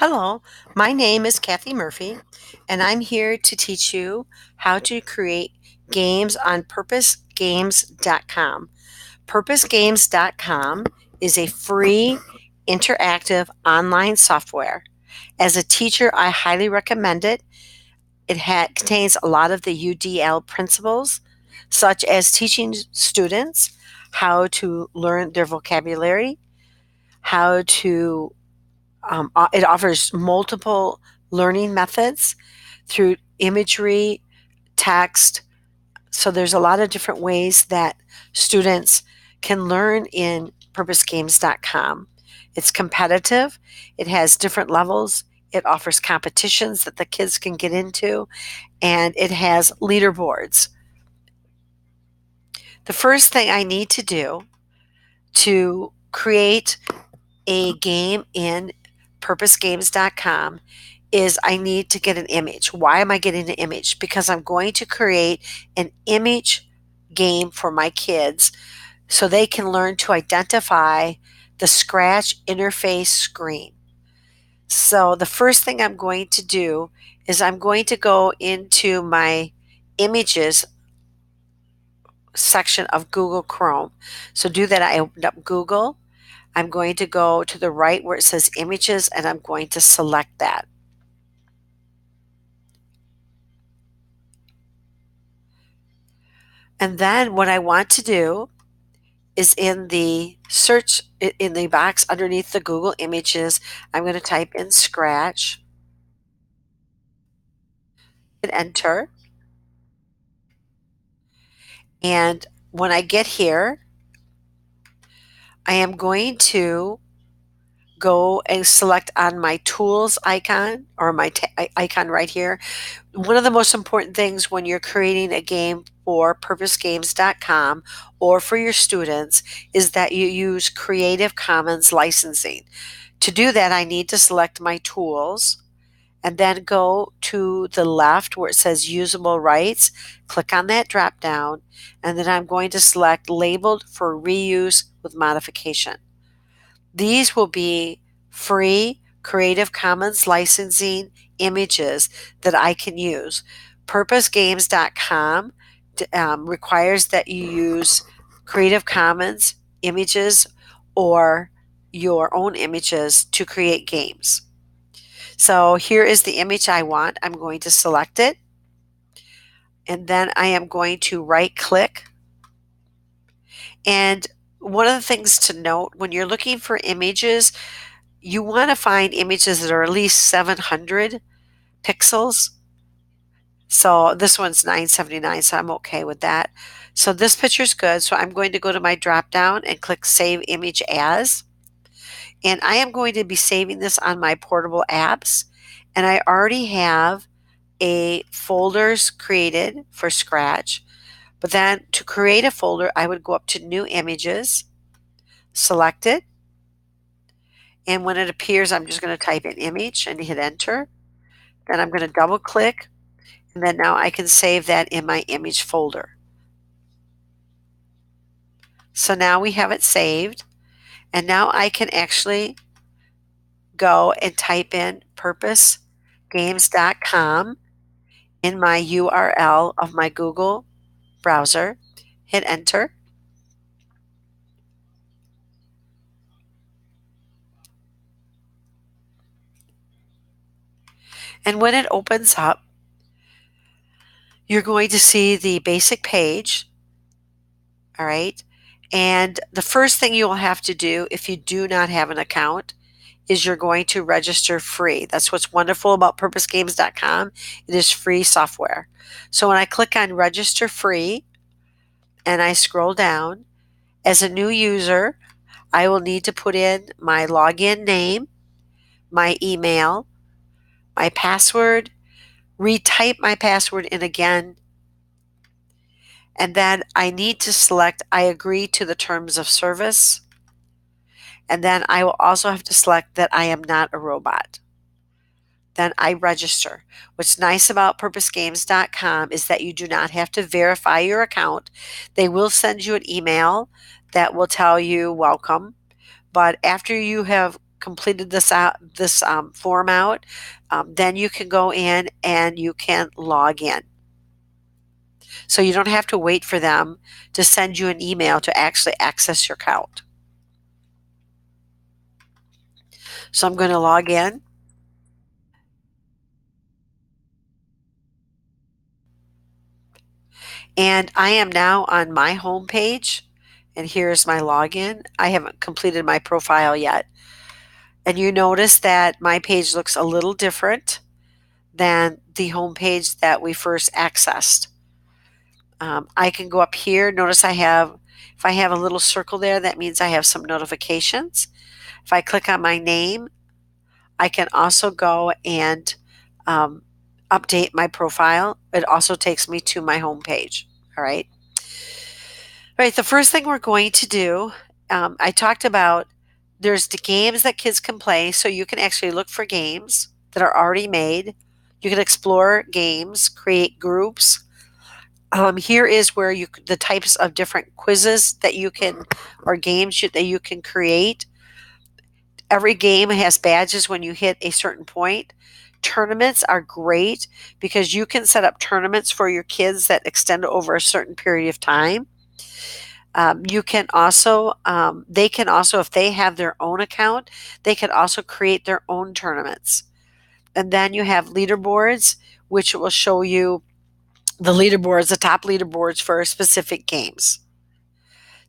Hello, my name is Kathy Murphy, and I'm here to teach you how to create games on purposegames.com. Purposegames.com is a free interactive online software. As a teacher, I highly recommend it. It contains a lot of the UDL principles, such as teaching students how to learn their vocabulary, how to it offers multiple learning methods through imagery, text. So there's a lot of different ways that students can learn in purposegames.com. It's competitive, it has different levels, it offers competitions that the kids can get into, and it has leaderboards. The first thing I need to do to create a game in purposegames.com is I need to get an image. Why am I getting an image? Because I'm going to create an image game for my kids so they can learn to identify the Scratch interface screen. So the first thing I'm going to do is I'm going to go into my images section of Google Chrome. So do that, I opened up Google. I'm going to go to the right where it says images and I'm going to select that. And then what I want to do is in the search, in the box underneath the Google images, I'm going to type in Scratch, hit enter. And when I get here, I am going to go and select on my tools icon or my icon right here. One of the most important things when you're creating a game for purposegames.com or for your students is that you use Creative Commons licensing. To do that, I need to select my tools and then go to the left where it says usable rights, click on that drop down, and then I'm going to select labeled for reuse with modification. These will be free Creative Commons licensing images that I can use. Purposegames.com requires that you use Creative Commons images or your own images to create games. So here is the image I want. I'm going to select it, and then I am going to right click. And one of the things to note when you're looking for images, you want to find images that are at least 700 pixels. So this one's 979, so I'm okay with that. So this picture's good. So I'm going to go to my drop down and click Save Image As. And I am going to be saving this on my portable apps. And I already have a folders created for Scratch. But then to create a folder, I would go up to New Images, select it, and when it appears, I'm just going to type in image and hit enter. Then I'm going to double click, and then now I can save that in my image folder. So now we have it saved, and now I can actually go and type in purposegames.com in my URL of my Google browser, hit enter. And when it opens up, you're going to see the basic page. All right. And the first thing you will have to do if you do not have an account is you're going to register free. That's what's wonderful about purposegames.com. It is free software. So when I click on register free and I scroll down, as a new user, I will need to put in my login name, my email, my password, retype my password in again, and then I need to select I agree to the terms of service. And then I will also have to select that I am not a robot. Then I register. What's nice about purposegames.com is that you do not have to verify your account. They will send you an email that will tell you welcome. But after you have completed this form out, then you can go in and you can log in. So you don't have to wait for them to send you an email to actually access your account. So I'm going to log in. And I am now on my home page. And here's my login. I haven't completed my profile yet. And you notice that my page looks a little different than the home page that we first accessed. I can go up here. Notice if I have a little circle there, that means I have some notifications. If I click on my name, I can also go and um, update my profile. It also takes me to my home page. All right. All right. The first thing we're going to do, I talked about there's the games that kids can play. So you can actually look for games that are already made. You can explore games, create groups. Here is where the types of different quizzes that you can, or games that you can create. Every game has badges when you hit a certain point. Tournaments are great because you can set up tournaments for your kids that extend over a certain period of time. You can also, they can also, if they have their own account, they can also create their own tournaments. And then you have leaderboards, which will show you the leaderboards, the top leaderboards for specific games.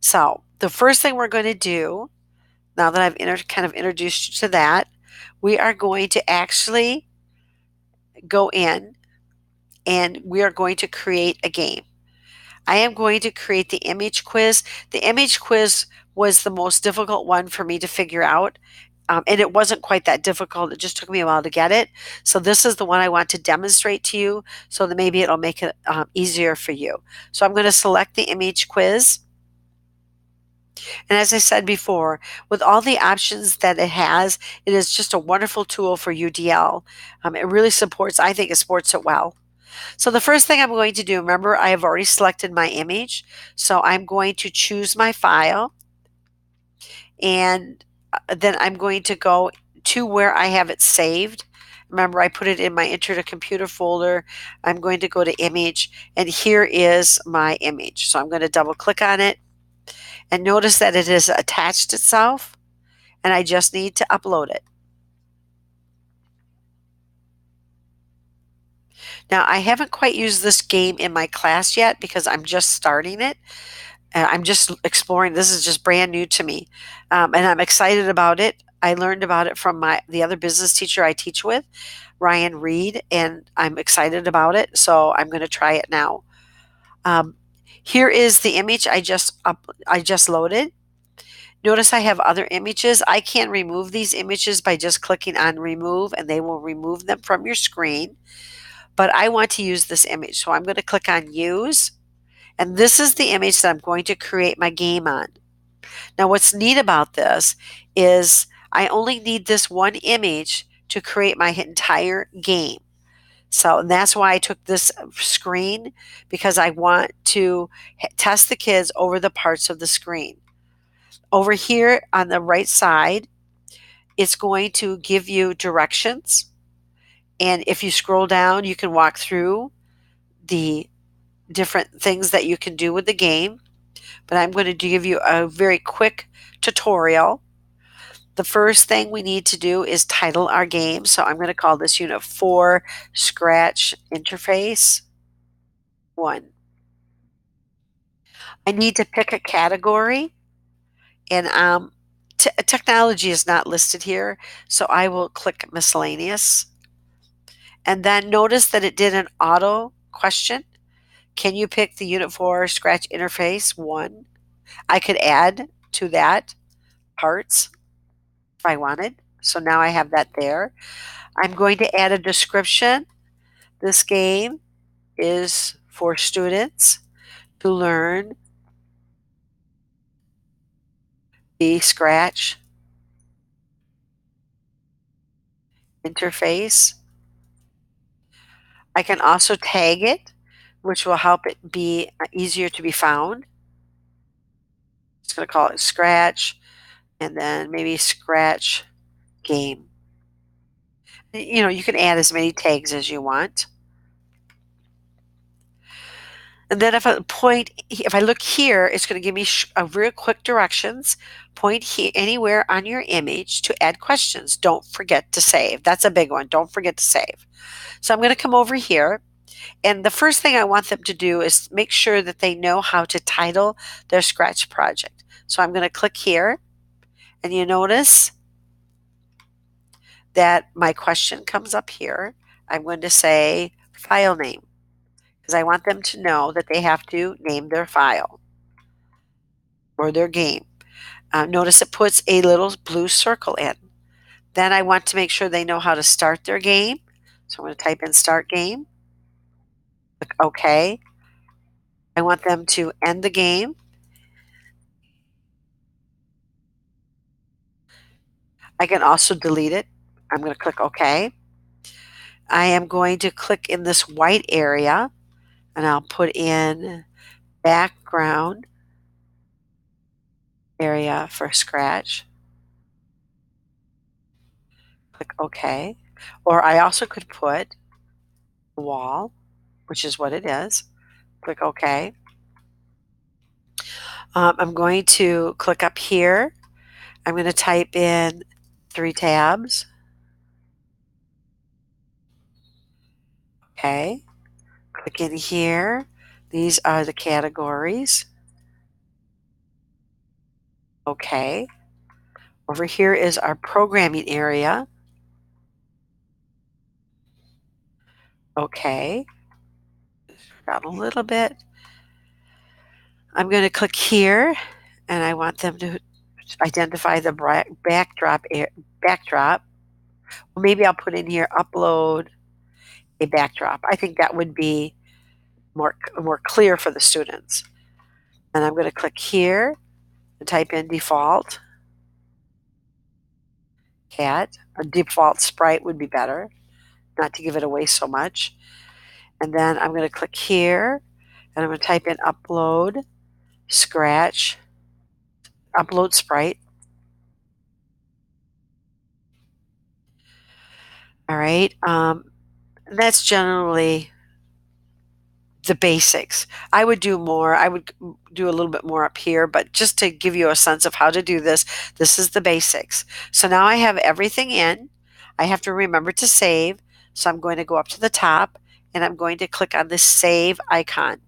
So the first thing we're going to do, now that I've kind of introduced you to that, we are going to actually go in and we are going to create a game. I am going to create the image quiz. The image quiz was the most difficult one for me to figure out. And it wasn't quite that difficult. It just took me a while to get it. So this is the one I want to demonstrate to you so that maybe it'll make it easier for you. So I'm going to select the image quiz. And as I said before, with all the options that it has, it is just a wonderful tool for UDL. It really supports, I think it supports it well. So the first thing I'm going to do, remember I have already selected my image. So I'm going to choose my file and then I'm going to go to where I have it saved. Remember I put it in my Enter to Computer folder. I'm going to go to image and here is my image. So I'm going to double click on it and notice that it has attached itself and I just need to upload it. Now I haven't quite used this game in my class yet because I'm just starting it. I'm just exploring. This is just brand new to me, and I'm excited about it. I learned about it from the other business teacher I teach with, Ryan Reed, and I'm excited about it. So I'm going to try it now. Um, Here is the image I just loaded. Notice I have other images. I can remove these images by just clicking on remove, and they will remove them from your screen. But I want to use this image, so I'm going to click on use. And this is the image that I'm going to create my game on. Now, what's neat about this is I only need this one image to create my entire game. So that's why I took this screen, because I want to test the kids over the parts of the screen. Over here on the right side, it's going to give you directions. And if you scroll down, you can walk through the different things that you can do with the game. But I'm going to give you a very quick tutorial. The first thing we need to do is title our game. So I'm going to call this Unit 4 Scratch Interface 1. I need to pick a category, and technology is not listed here, so I will click Miscellaneous. And then notice that it did an auto question. Can you pick the Unit 4 Scratch Interface 1? I could add to that parts if I wanted. So now I have that there. I'm going to add a description. This game is for students to learn the Scratch interface. I can also tag it, which will help it be easier to be found. Just going to call it Scratch and then maybe Scratch game. You can add as many tags as you want. And then if I look here, it's going to give me a real quick directions. Point here anywhere on your image to add questions. Don't forget to save. That's a big one. Don't forget to save. So I'm going to come over here. And the first thing I want them to do is make sure that they know how to title their Scratch project. So I'm going to click here. And you notice that my question comes up here. I'm going to say file name, because I want them to know that they have to name their file or their game. Notice it puts a little blue circle in. Then I want to make sure they know how to start their game. So I'm going to type in start game. Click OK. I want them to end the game. I can also delete it. I'm going to click OK. I am going to click in this white area and I'll put in background area for Scratch. Click OK. Or I also could put wall, which is what it is. Click OK. I'm going to click up here. I'm going to type in 3 tabs. Okay. Click in here. These are the categories. Okay. Over here is our programming area. Okay. Got a little bit. I'm going to click here and I want them to identify the backdrop. Well, maybe I'll put in here upload a backdrop. I think that would be more clear for the students. And I'm going to click here and type in default cat. A default sprite would be better, not to give it away so much. And then I'm going to click here and I'm going to type in upload Scratch, upload sprite. All right. That's generally the basics. I would do more. I would do a little bit more up here, but just to give you a sense of how to do this, this is the basics. So now I have everything in. I have to remember to save. So I'm going to go up to the top and I'm going to click on this save icon.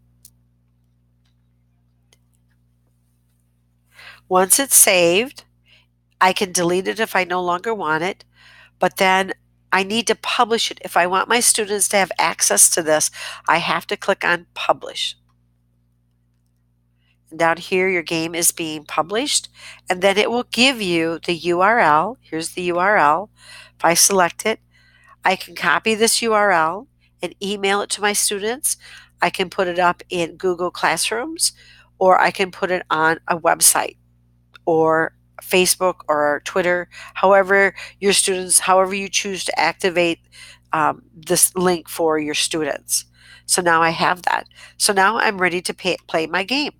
Once it's saved, I can delete it if I no longer want it, but then I need to publish it. If I want my students to have access to this, I have to click on publish. And down here, your game is being published, and then it will give you the URL. Here's the URL. If I select it, I can copy this URL and email it to my students. I can put it up in Google Classrooms, or I can put it on a website or Facebook or Twitter, however you choose to activate this link for your students. So now I have that. So now I'm ready to play my game.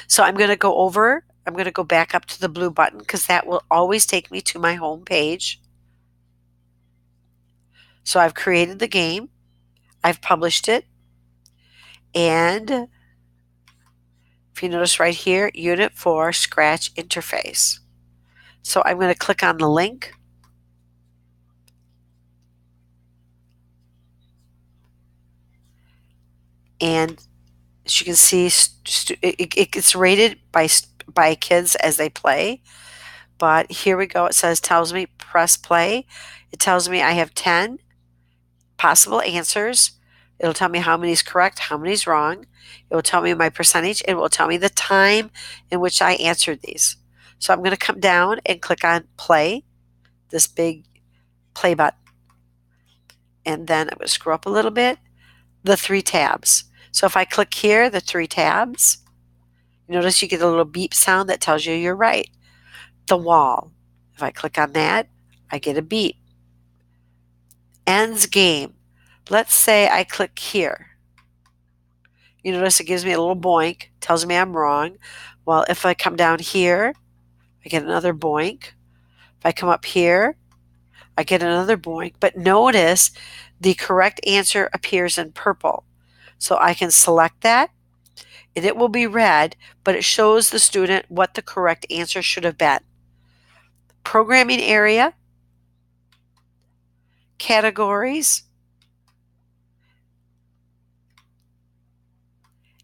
So I'm going to go back up to the blue button because that will always take me to my home page. So I've created the game, I've published it, and if you notice right here, Unit 4 Scratch Interface. So I'm going to click on the link. And as you can see, it gets rated by kids as they play. But here we go. It tells me press play. It tells me I have 10 possible answers. It'll tell me how many is correct, how many is wrong. It will tell me my percentage. It will tell me the time in which I answered these. So I'm going to come down and click on play, this big play button. And then I'm going to scroll up a little bit, the 3 tabs. So if I click here, the 3 tabs, notice you get a little beep sound that tells you you're right. The wall, if I click on that, I get a beep. Ends game. Let's say I click here. You notice it gives me a little boink, tells me I'm wrong. Well, if I come down here, I get another boink. If I come up here, I get another boink, but notice the correct answer appears in purple. So I can select that and it will be red, but it shows the student what the correct answer should have been. Programming area, categories,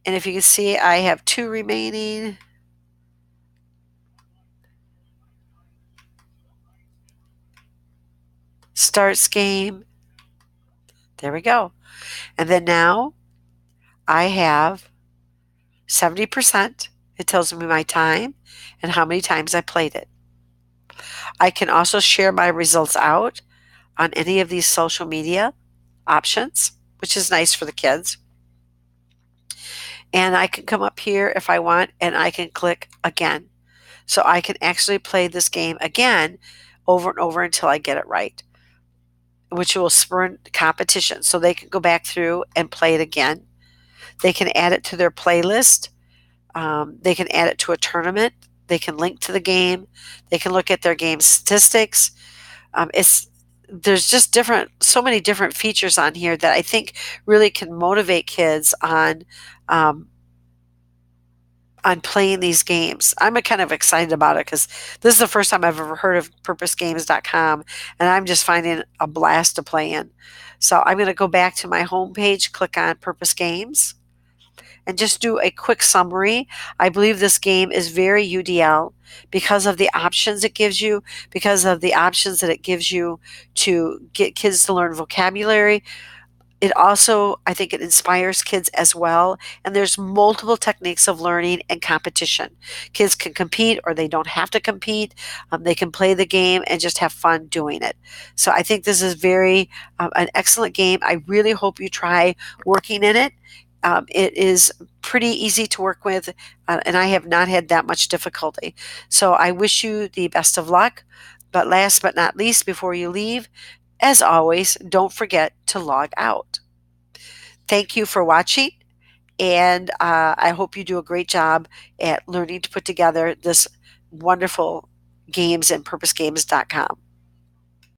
and if you can see, I have 2 remaining. Starts game. There we go. And then now I have 70%. It tells me my time and how many times I played it. I can also share my results out on any of these social media options, which is nice for the kids. And I can come up here if I want and I can click again. So I can actually play this game again over and over until I get it right, which will spur competition. So they can go back through and play it again. They can add it to their playlist. They can add it to a tournament. They can link to the game. They can look at their game statistics. There's just so many different features on here that I think really can motivate kids on playing these games. I'm kind of excited about it because this is the first time I've ever heard of purposegames.com, and I'm just finding a blast to play in. So I'm going to go back to my home page, click on Purpose Games, and just do a quick summary. I believe this game is very UDL because of the options it gives you, because of the options that it gives you to get kids to learn vocabulary. It also, I think it inspires kids as well. And there's multiple techniques of learning and competition. Kids can compete or they don't have to compete. They can play the game and just have fun doing it. So I think this is an excellent game. I really hope you try working in it. It is pretty easy to work with, and I have not had that much difficulty. So I wish you the best of luck. But last but not least, before you leave, as always, don't forget to log out. Thank you for watching, and I hope you do a great job at learning to put together this wonderful games in purposegames.com.